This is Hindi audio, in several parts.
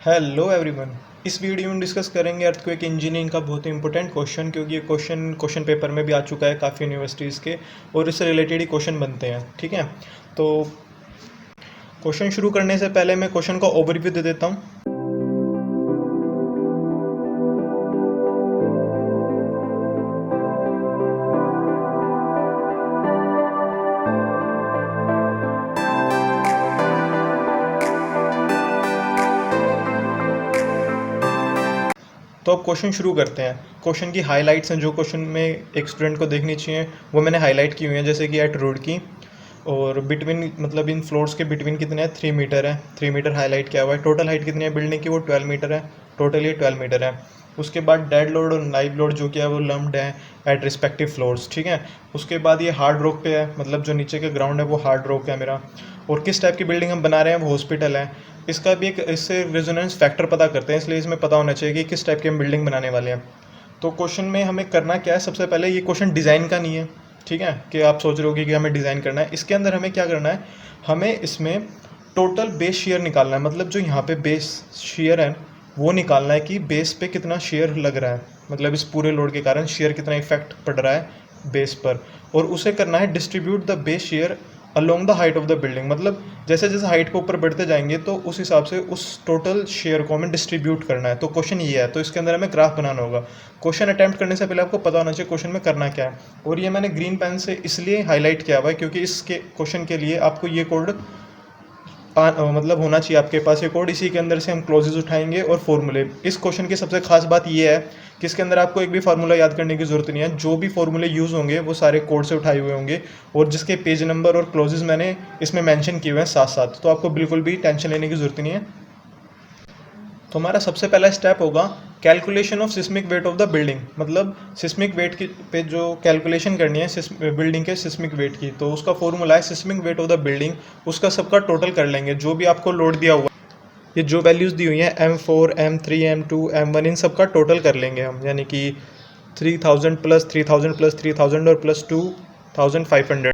Hello everyone. इस वीडियो में डिस्कस करेंगे अर्थक्वेक इंजीनियरिंग का बहुत ही इंपॉर्टेंट क्वेश्चन, क्योंकि ये क्वेश्चन पेपर में भी आ चुका है काफ़ी यूनिवर्सिटीज़ के, और इससे रिलेटेड ही क्वेश्चन बनते हैं। ठीक है, तो क्वेश्चन शुरू करने से पहले मैं क्वेश्चन का ओवरव्यू दे देता हूँ। तो अब क्वेश्चन शुरू करते हैं। क्वेश्चन की हाइलाइट्स हैं जो क्वेश्चन में एक स्टूडेंट को देखनी चाहिए, वो मैंने हाईलाइट की हुई हैं। जैसे कि एट रोड की, और बिटवीन मतलब इन फ्लोर्स के बिटवीन कितने हैं, 3 मीटर है। 3 मीटर हाईलाइट किया हुआ है। टोटल हाइट कितनी है बिल्डिंग की, वो 12 मीटर है। टोटल ये 12 मीटर है। उसके बाद डेड लोड और लाइव लोड जो कि है वो लम्प्ड है एट रिस्पेक्टिव फ्लोर्स। ठीक है, उसके बाद ये हार्ड रॉक पे है, मतलब जो नीचे के ग्राउंड है वो हार्ड रॉक है मेरा। और किस टाइप की बिल्डिंग हम बना रहे हैं, वो हॉस्पिटल है। इसका भी एक इससे रेजोनेंस फैक्टर पता करते हैं, इसलिए इसमें पता होना चाहिए कि किस टाइप की हम बिल्डिंग बनाने वाले हैं। तो क्वेश्चन में हमें करना क्या है, सबसे पहले ये क्वेश्चन डिज़ाइन का नहीं है। ठीक है, कि आप सोच रहे होगे कि हमें डिज़ाइन करना है। इसके अंदर हमें क्या करना है, हमें इसमें टोटल बेस शेयर निकालना है। मतलब जो यहाँ पे बेस शेयर है वो निकालना है कि बेस पे कितना शेयर लग रहा है, मतलब इस पूरे लोड के कारण शेयर कितना इफेक्ट पड़ रहा है बेस पर। और उसे करना है distribute the base share along the height of the building. मतलब जैसे जैसे हाइट के ऊपर बढ़ते जाएंगे तो उस हिसाब से उस टोटल शेयर को हमें डिस्ट्रीब्यूट करना है। तो क्वेश्चन ये है, तो इसके अंदर हमें ग्राफ बनाना होगा। क्वेश्चन अटैम्प्ट करने से पहले आपको पता होना चाहिए क्वेश्चन में करना क्या है। और ये मैंने ग्रीन पेन से इसलिए हाईलाइट किया हुआ है क्योंकि इसके क्वेश्चन के लिए आपको ये कोड मतलब होना चाहिए आपके पास ये कोड। इसी के अंदर से हम क्लोजेज उठाएंगे और फॉर्मूले। इस क्वेश्चन की सबसे खास बात ये है कि इसके अंदर आपको एक भी फार्मूला याद करने की जरूरत नहीं है। जो भी फॉर्मूले यूज़ होंगे वो सारे कोड से उठाए हुए होंगे, और जिसके पेज नंबर और क्लोजेज मैंने इसमें मेंशन किए हुए हैं साथ साथ। तो आपको बिल्कुल भी टेंशन लेने की जरूरत नहीं है। तो हमारा सबसे पहला स्टेप होगा calculation of seismic weight of the building. मतलब सिस्मिक वेट की पे जो कैलकुलेशन करनी है बिल्डिंग के सिस्मिक वेट की, तो उसका फॉर्मूला है seismic weight of the building. उसका सबका टोटल कर लेंगे, जो भी आपको लोड दिया हुआ, ये जो वैल्यूज़ दी हुई हैं M4 M3 M2 M1, इन सब का टोटल कर लेंगे हम। यानी कि 3000 प्लस 3000 प्लस 3000 और प्लस 2500।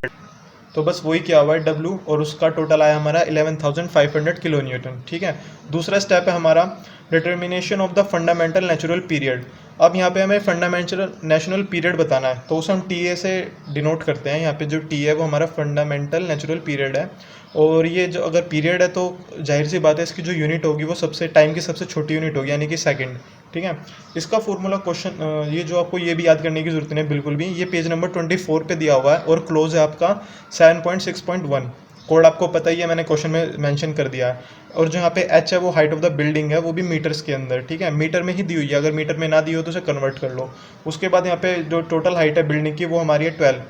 तो बस वही किया हुआ है W, और उसका टोटल आया हमारा 11500 किलो न्यूटन। ठीक है, दूसरा स्टेप है हमारा determination of the fundamental natural period. अब यहाँ पे हमें फंडामेंटल नेचुरल पीरियड बताना है, तो उसे हम TA से डिनोट करते हैं। यहाँ पे जो T है वो हमारा फंडामेंटल नेचुरल पीरियड है। और ये जो अगर पीरियड है तो जाहिर सी बात है इसकी जो यूनिट होगी वो सबसे टाइम की सबसे छोटी यूनिट होगी, यानी कि सेकंड। ठीक है, इसका फॉर्मूला क्वेश्चन ये जो आपको ये भी याद करने की जरूरत नहीं है बिल्कुल भी। ये पेज नंबर 24 पे दिया हुआ है, और क्लोज है आपका 7.6.1। कोड आपको पता ही है, मैंने क्वेश्चन में मेंशन कर दिया है। और जो यहाँ पे H है वो हाइट ऑफ द बिल्डिंग है, वो भी मीटर्स के अंदर। ठीक है, मीटर में ही दी हुई है, अगर मीटर में ना दी हो तो उसे कन्वर्ट कर लो। उसके बाद यहाँ पे जो टोटल हाइट है बिल्डिंग की वो हमारी है 12,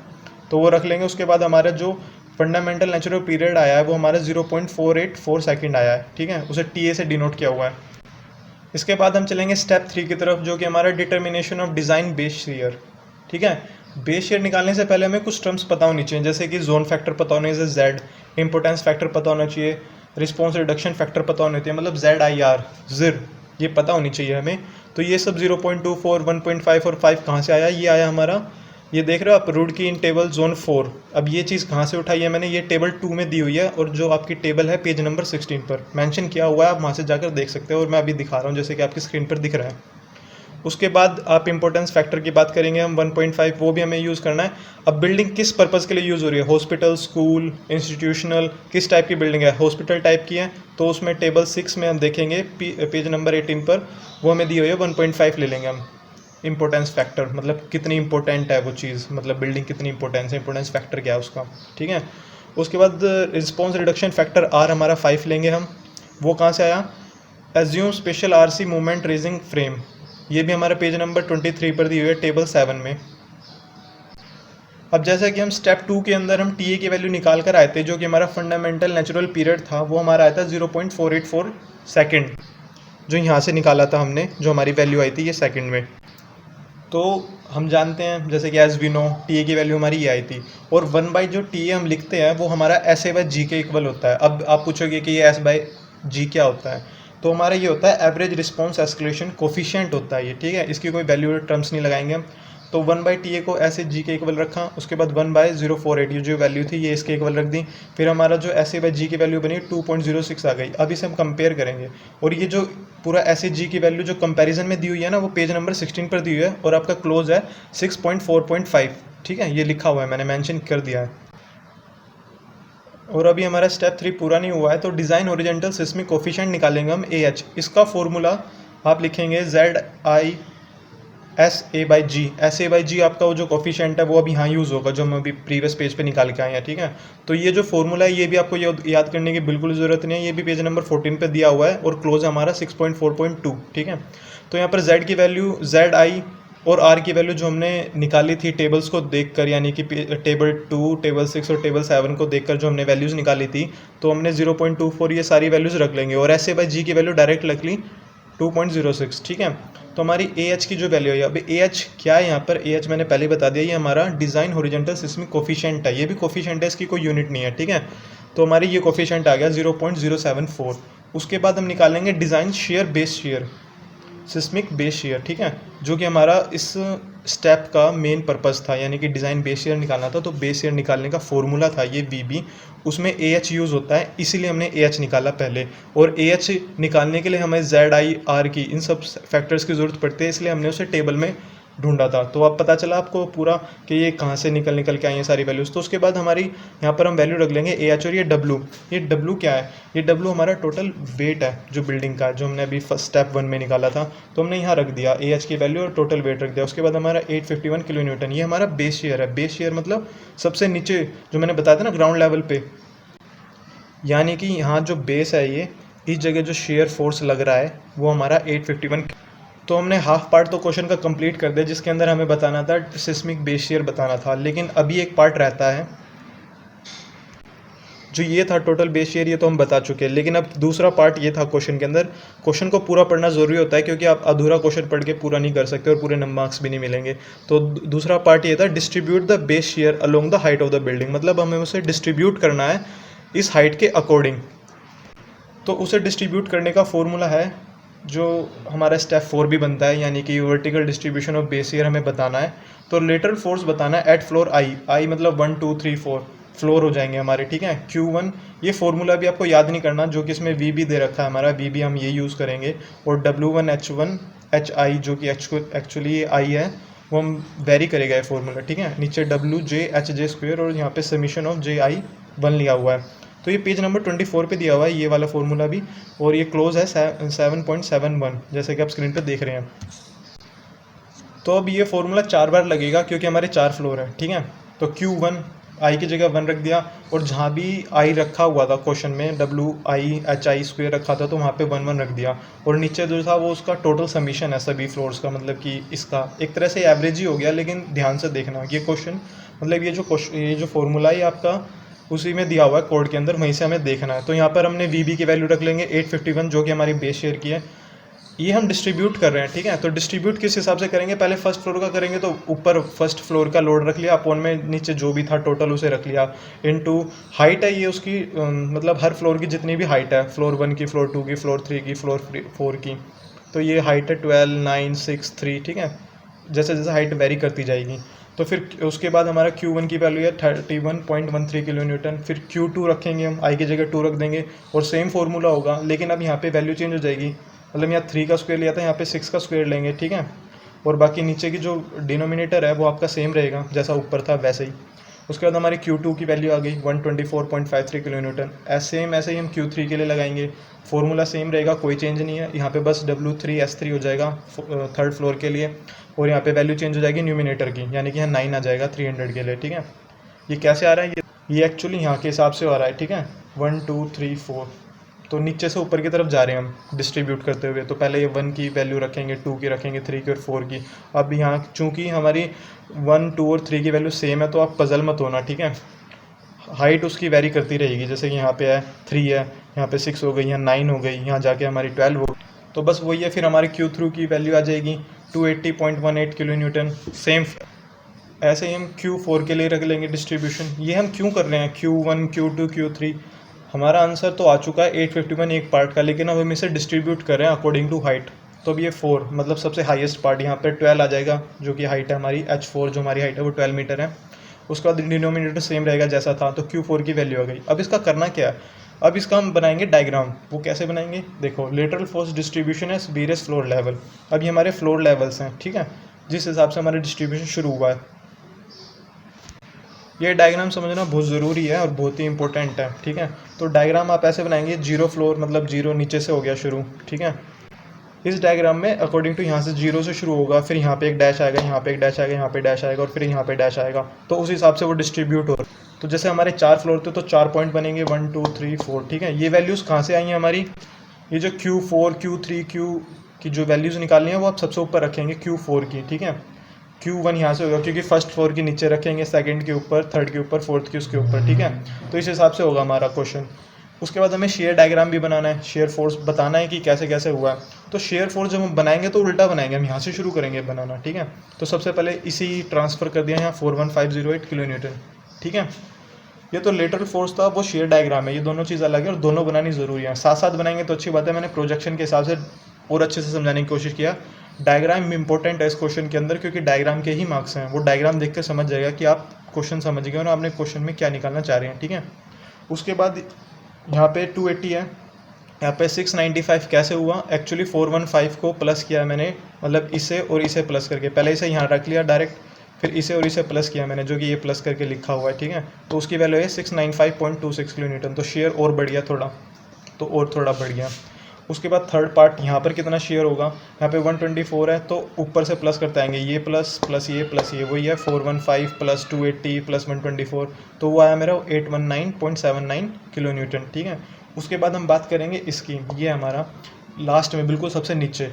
तो वो रख लेंगे। उसके बाद हमारा जो फंडामेंटल नेचुरल पीरियड आया है वो हमारा 0.484 सेकेंड आया है। ठीक है, उसे TA से डिनोट किया हुआ है। इसके बाद हम चलेंगे स्टेप 3 की तरफ, जो कि हमारा determination of design base share. ठीक है, बेस शेयर निकालने से पहले हमें कुछ टर्म्स पता होनी चाहिए, जैसे कि जोन फैक्टर पता होने से Z, इंपोर्टेंस फैक्टर पता होना चाहिए, रिस्पॉन्स रिडक्शन फैक्टर पता होना चाहिए, मतलब ZIR ZIR ये पता होनी चाहिए हमें। तो ये सब 0.24 1.5 और 5 कहाँ से आया, ये आया हमारा, ये देख रहे हो आप, रूट की इन टेबल जोन 4। अब ये चीज़ कहाँ से उठाई है मैंने, ये टेबल 2 में दी हुई है, और जो आपकी टेबल है पेज नंबर 16 पर मेंशन किया हुआ है, आप वहाँ से जाकर देख सकते हो। और मैं अभी दिखा रहा हूँ जैसे कि आपकी स्क्रीन पर दिख रहा है। उसके बाद आप इंपॉर्टेंस फैक्टर की बात करेंगे हम 1.5, वो भी हमें यूज़ करना है। अब बिल्डिंग किस पर्पज़ के लिए यूज़ हो रही है, हॉस्पिटल, स्कूल, इंस्टीट्यूशनल, किस टाइप की बिल्डिंग है, हॉस्पिटल टाइप की है, तो उसमें टेबल 6 में हम देखेंगे पेज नंबर 18 पर, वो हमें दी हुई है 1.5 ले लेंगे हम। इंपॉर्टेंस फैक्टर मतलब कितनी इंपॉर्टेंट है वो चीज़, मतलब बिल्डिंग कितनी इंपॉर्टेंस है, इंपॉर्टेंस फैक्टर क्या है उसका। ठीक है, उसके बाद रिस्पॉन्स रिडक्शन फैक्टर R हमारा 5 लेंगे हम। वो कहाँ से आया, assume special RC movement raising frame, ये भी हमारा पेज नंबर 23 पर दी हुई है टेबल 7 में। अब जैसा कि हम स्टेप 2 के अंदर हम TA की वैल्यू निकाल कर आए थे, जो कि हमारा फंडामेंटल नेचुरल पीरियड था, वो हमारा आया था 0.484 सेकेंड, जो यहाँ से निकाला था हमने, जो हमारी वैल्यू आई थी ये सेकंड में। तो हम जानते हैं जैसे कि एज वी नो TA की वैल्यू हमारी ये आई थी, और 1/, जो TA हम लिखते हैं वो हमारा SA/G के इक्वल होता है। अब आप पूछोगे कि ये S/G क्या होता है, तो हमारा ये होता है एवरेज रिस्पॉन्स एस्केलेशन कोफिशिएंट होता है ये। ठीक है, इसकी कोई वैल्यू टर्म्स नहीं लगाएंगे हम। तो 1/TA को ऐसे G के इक्वल रखा, उसके बाद 1/048 ये जो वैल्यू थी ये इसके इक्वल रख दी, फिर हमारा जो SA/G की वैल्यू बनी 2.06 आ गई। अब इसे हम कंपेयर करेंगे और ये जो पूरा SA/G की वैल्यू जो कंपैरिजन में दी हुई है ना वो पेज नंबर 16 पर दी हुई है और आपका क्लोज है 6.4.5, ठीक है, ये लिखा हुआ है, मैंने मेंशन कर दिया है। और अभी हमारा स्टेप 3 पूरा नहीं हुआ है, तो डिज़ाइन ओरिजेंटल सिस्मिक कोफिशिएंट निकालेंगे हम AH। इसका फॉर्मूला आप लिखेंगे ZISA/G। SA/G आपका वो जो कोफिशिएंट है वो अभी यहाँ यूज़ होगा, जो हम अभी प्रीवियस पेज पे निकाल के आए हैं, ठीक है। तो ये जो फॉर्मूला है ये भी आपको याद करने की बिल्कुल ज़रूरत नहीं है, ये भी पेज नंबर 14 पे दिया हुआ है और क्लोज हमारा 6.4.2, ठीक है। तो यहाँ पर Z की वैल्यू, ZI और R की वैल्यू जो हमने निकाली थी टेबल्स को देखकर, यानी कि टेबल 2, टेबल 6 और टेबल 7 को देखकर जो हमने वैल्यूज़ निकाली थी, तो हमने 0.24 ये सारी वैल्यूज़ रख लेंगे और SA/G की वैल्यू डायरेक्ट रख ली 2.06, ठीक है। तो हमारी AH की जो वैल्यू है, अभी AH क्या है यहाँ पर, AH मैंने पहले बता दिया, ये हमारा डिज़ाइन हॉरिजॉन्टल सिस्मिक कोफिशिएंट है, ये भी कोफिशिएंट है, इसकी कोई यूनिट नहीं है, ठीक है। तो हमारी ये कोफिशिएंट आ गया 0.074। उसके बाद हम निकालेंगे design share base share, seismic base share, ठीक है, जो कि हमारा इस स्टेप का मेन पर्पस था, यानी कि डिज़ाइन बेस शेयर निकालना था। तो बेस शेयर निकालने का फॉर्मूला था ये VB, उसमें AH यूज़ होता है, इसीलिए हमने AH निकाला पहले। और AH निकालने के लिए हमें ZI R की इन सब फैक्टर्स की ज़रूरत पड़ती है, इसलिए हमने उसे टेबल में ढूंढा था। तो अब पता चला आपको पूरा कि ये कहाँ से निकल के आई हैं सारी वैल्यूज़। तो उसके बाद हमारी यहाँ पर हम वैल्यू रख लेंगे AH और ये W क्या है, ये W हमारा टोटल वेट है जो बिल्डिंग का, जो हमने अभी फर्स्ट स्टेप 1 में निकाला था। तो हमने यहाँ रख दिया AH की वैल्यू और टोटल वेट रख दिया। उसके बाद हमारा 851 किलो न्यूटन, ये हमारा बेस शेयर है। बेस शेयर मतलब सबसे नीचे जो मैंने बताया था ना, ग्राउंड लेवल पे, यानी कि यहाँ जो बेस है ये, इस जगह जो शेयर फोर्स लग रहा है वो हमारा 851। तो हमने हाफ पार्ट तो क्वेश्चन का कंप्लीट कर दिया, जिसके अंदर हमें बताना था सिस्मिक बेस शेयर बताना था, लेकिन अभी एक पार्ट रहता है जो ये था टोटल बेस शेयर, ये तो हम बता चुके हैं। लेकिन अब दूसरा पार्ट ये था क्वेश्चन के अंदर, क्वेश्चन को पूरा पढ़ना ज़रूरी होता है क्योंकि आप अधूरा क्वेश्चन पढ़ के पूरा नहीं कर सकते और पूरे मार्क्स भी नहीं मिलेंगे। तो दूसरा पार्ट ये था distribute the base share along the height of the building, मतलब हमें उसे डिस्ट्रीब्यूट करना है इस हाइट के अकॉर्डिंग। तो उसे डिस्ट्रीब्यूट करने का फॉर्मूला है जो हमारा स्टेप 4 भी बनता है, यानी कि vertical distribution of base share हमें बताना है। तो लेटरल फोर्स बताना है एट फ्लोर आई मतलब 1 2 3 4 फ्लोर हो जाएंगे हमारे, ठीक है। Q1 ये फॉर्मूला भी आपको याद नहीं करना, जो कि इसमें VB दे रखा है हमारा, VB हम ये यूज़ करेंगे। और W1 H1 HI जो कि एक्चुअली ये I है, वो हम वेरी करेगा ये फॉर्मूला, ठीक है। नीचे WJ/HJ² और यहाँ पे समीशन ऑफ JI 1 लिया हुआ है। तो ये पेज नंबर 24 पे दिया हुआ है ये वाला फॉर्मूला भी, और ये क्लोज है 7.71 जैसे कि आप स्क्रीन पे देख रहे हैं। तो अब ये फॉर्मूला 4 बार लगेगा क्योंकि हमारे 4 फ्लोर है, ठीक है। तो Q1 I की जगह 1 रख दिया, और जहाँ भी I रखा हुआ था क्वेश्चन में WIHI² रखा था तो वहाँ पे 1 1 रख दिया। और नीचे जो था वो उसका टोटल समीशन है सभी फ्लोर्स का, मतलब कि इसका एक तरह से एवरेज ही हो गया। लेकिन ध्यान से देखना ये क्वेश्चन, मतलब ये जो फॉर्मूला है आपका उसी में दिया हुआ है कोड के अंदर, वहीं से हमें देखना है। तो यहाँ पर हमने VB की वैल्यू रख लेंगे 851 जो कि हमारी बेस शेयर की है। ये हम डिस्ट्रीब्यूट कर रहे हैं, ठीक है। तो डिस्ट्रीब्यूट किस हिसाब से करेंगे, पहले फर्स्ट फ्लोर का करेंगे तो ऊपर फर्स्ट फ्लोर का लोड रख लिया, अपॉन में नीचे जो भी था टोटल उसे रख लिया, इनटू हाइट है ये उसकी, मतलब हर फ्लोर की जितनी भी हाइट है, फ्लोर 1 की, फ्लोर 2 की, फ्लोर 3 की, फ्लोर 4 की, तो ये हाइट है 12 9 6 3, ठीक है। जैसे जैसे हाइट वेरी करती जाएगी। तो फिर उसके बाद हमारा Q1 की वैल्यू है 31.13 किलो न्यूटन। फिर Q2 रखेंगे हम, I की जगह 2 रख देंगे और सेम फार्मूला होगा, लेकिन अब यहाँ पे वैल्यू चेंज हो जाएगी, मतलब यहाँ 3 का स्क्वायर लिया था, यहाँ पे 6 का स्क्वायर लेंगे, ठीक है। और बाकी नीचे की जो डिनोमिनेटर है वो आपका सेम रहेगा जैसा ऊपर था वैसे ही। उसके बाद हमारी Q2 की वैल्यू आ गई 124.53 किलो न्यूटन। ऐसे ही हम Q3 के लिए लगाएंगे, फॉर्मूला सेम रहेगा, कोई चेंज नहीं है। यहाँ पे बस W3S3 हो जाएगा थर्ड फ्लोर के लिए, और यहाँ पे वैल्यू चेंज हो जाएगी न्यूमिनेटर की, यानी कि यहाँ 9 आ जाएगा 300 के लिए, ठीक है। ये कैसे आ रहा है, ये एक्चुअली यहाँ के हिसाब से आ रहा है, ठीक है। 1 2 3 4, तो नीचे से ऊपर की तरफ जा रहे हैं हम डिस्ट्रीब्यूट करते हुए। तो पहले ये 1 की वैल्यू रखेंगे, 2 की रखेंगे, 3 की और 4 की। अब यहाँ चूँकि हमारी 1 2 और 3 की वैल्यू सेम है तो आप पजल मत होना, ठीक है। हाइट उसकी वेरी करती रहेगी, जैसे कि यहाँ पे है 3 है, यहाँ पे 6 हो गई, यहाँ 9 हो गई, यहाँ जाके हमारी 12 हो गई। तो बस वही है, फिर हमारी Q3 की वैल्यू आ जाएगी 280.18 किलो न्यूटन। सेम ऐसे ही हम Q4 के लिए रख लेंगे डिस्ट्रीब्यूशन। ये हम क्यों कर रहे हैं, Q1 Q2 Q3, हमारा आंसर तो आ चुका है 851 एक पार्ट का, लेकिन अब हम इसे डिस्ट्रीब्यूट कर रहे हैं अकॉर्डिंग टू हाइट। तो अब ये 4 मतलब सबसे हाईएस्ट पार्ट यहाँ पे 12 आ जाएगा, जो कि हाइट है हमारी H4, जो हमारी हाइट है वो 12 मीटर है। उसके बाद डिनोमिनेटर सेम रहेगा जैसा था, तो Q4 की वैल्यू आ गई। अब इसका करना क्या है, अब इसका हम बनाएंगे डायग्राम। वो कैसे बनाएंगे, देखो लेटरल फोर्स डिस्ट्रीब्यूशन है वेरियस फ्लोर लेवल। अब ये हमारे फ्लोर लेवल्स हैं, ठीक है, जिस हिसाब से हमारा डिस्ट्रीब्यूशन शुरू हुआ है। ये डायग्राम समझना बहुत ज़रूरी है और बहुत ही इंपॉर्टेंट है, ठीक है। तो डायग्राम आप ऐसे बनाएंगे, 0 फ्लोर मतलब 0 नीचे से हो गया शुरू, ठीक है। इस डायग्राम में अकॉर्डिंग टू यहाँ से 0 से शुरू होगा, फिर यहाँ पे एक डैश आएगा, यहाँ पे एक डैश आएगा, यहाँ पे डैश आएगा और फिर यहाँ पे डैश आएगा, तो उस हिसाब से वो डिस्ट्रीब्यूट हो। तो जैसे हमारे 4 फ्लोर थे तो 4 पॉइंट बनेंगे, 1 2 3 4, ठीक है। ये वैल्यूज़ कहाँ से आई हैं हमारी, ये जो Q4 Q3 Q की जो वैल्यूज़ निकालनी है वो आप सबसे ऊपर रखेंगे Q4 की, ठीक है। Q1 यहाँ से होगा क्योंकि फर्स्ट फ्लोर के नीचे रखेंगे, सेकंड के ऊपर, थर्ड के ऊपर, फोर्थ के उसके ऊपर, ठीक है। तो इस हिसाब से होगा हमारा क्वेश्चन। उसके बाद हमें शेयर डायग्राम भी बनाना है, शेयर फोर्स बताना है कि कैसे कैसे हुआ है। तो शेयर फोर्स जब हम बनाएंगे तो उल्टा बनाएंगे, हम यहाँ से शुरू करेंगे बनाना, ठीक है। तो सबसे पहले इसी ट्रांसफ़र कर दिया यहाँ 41508 किलो न्यूटन, ठीक है। ये तो लेटरल फोर्स था, वो शेयर डायग्राम है, ये दोनों चीज़ अलग है और दोनों बनानी ज़रूरी है। साथ साथ बनाएंगे तो अच्छी बात है, मैंने प्रोजेक्शन के हिसाब से और अच्छे से समझाने की कोशिश किया। डायग्राम इंपॉर्टेंट है इस क्वेश्चन के अंदर, क्योंकि डायग्राम के ही मार्क्स हैं। वो डायग्राम देख कर समझ जाएगा कि आप क्वेश्चन समझ गए और आपने क्वेश्चन में क्या निकालना चाह रहे हैं, ठीक है। उसके बाद यहाँ पे 280 है, यहाँ पे 695 कैसे हुआ, एक्चुअली 415 को प्लस किया मैंने, मतलब इसे और इसे प्लस करके, पहले इसे यहाँ रख लिया डायरेक्ट, फिर इसे और इसे प्लस किया मैंने, जो कि ये प्लस करके लिखा हुआ है, ठीक है। तो उसकी वैल्यू है 695.26 किलो न्यूटन। तो शेयर और बढ़ गया थोड़ा, तो और थोड़ा बढ़ गया। उसके बाद थर्ड पार्ट यहाँ पर कितना शेयर होगा, यहाँ पे 124 है, तो ऊपर से प्लस करते आएंगे, ये प्लस प्लस ये वही है 415 प्लस 280 प्लस 124, तो वो आया मेरा 819.79 किलो न्यूटन, ठीक है। उसके बाद हम बात करेंगे इसकी, ये हमारा लास्ट में बिल्कुल सबसे नीचे,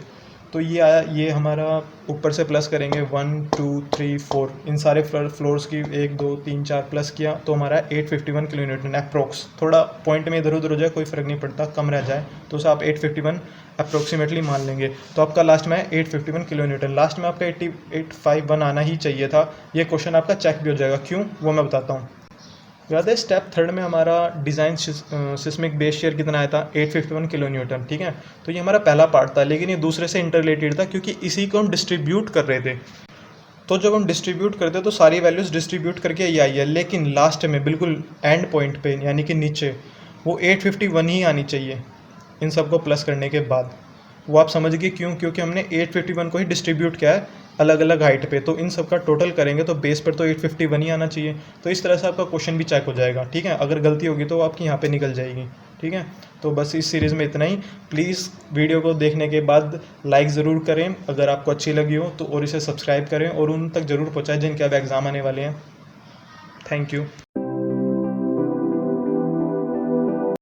तो ये आया, ये हमारा ऊपर से प्लस करेंगे 1 2 3 4, इन सारे फ्लोर्स की 1 2 3 4 प्लस किया, तो हमारा 851 किलो न्यूटन अप्रोक्स। थोड़ा पॉइंट में इधर उधर हो जाए कोई फ़र्क नहीं पड़ता, कम रह जाए तो उसे आप 851 अप्रोक्सीमेटली मान लेंगे। तो आपका लास्ट में है 851 किलो न्यूटन। लास्ट में आपका 851 आना ही चाहिए था। ये क्वेश्चन आपका चेक भी हो जाएगा, क्यों वो मैं बताता हूँ। याद है स्टेप थर्ड में हमारा डिज़ाइन सिस्मिक बेस शेयर कितना आया था, 851 किलो न्यूटन, ठीक है। तो ये हमारा पहला पार्ट था, लेकिन ये दूसरे से इंटररिलेटेड था क्योंकि इसी को हम डिस्ट्रीब्यूट कर रहे थे। तो जब हम डिस्ट्रीब्यूट करते तो सारी वैल्यूज़ डिस्ट्रीब्यूट करके ये आई है, लेकिन लास्ट में बिल्कुल एंड पॉइंट पे यानी कि नीचे वो 851 ही आनी चाहिए इन सबको प्लस करने के बाद। वो आप समझ गए क्यों, क्योंकि हमने 851 को ही डिस्ट्रीब्यूट किया है अलग अलग हाइट पे, तो इन सब का टोटल करेंगे तो बेस पर तो 851 ही आना चाहिए। तो इस तरह से आपका क्वेश्चन भी चेक हो जाएगा, ठीक है। अगर गलती होगी तो आपकी यहाँ पे निकल जाएगी, ठीक है। तो बस इस सीरीज़ में इतना ही। प्लीज़ वीडियो को देखने के बाद लाइक ज़रूर करें अगर आपको अच्छी लगी हो तो, और इसे सब्सक्राइब करें और उन तक ज़रूर पहुँचाएं जिनके अब एग्ज़ाम आने वाले हैं। Thank you.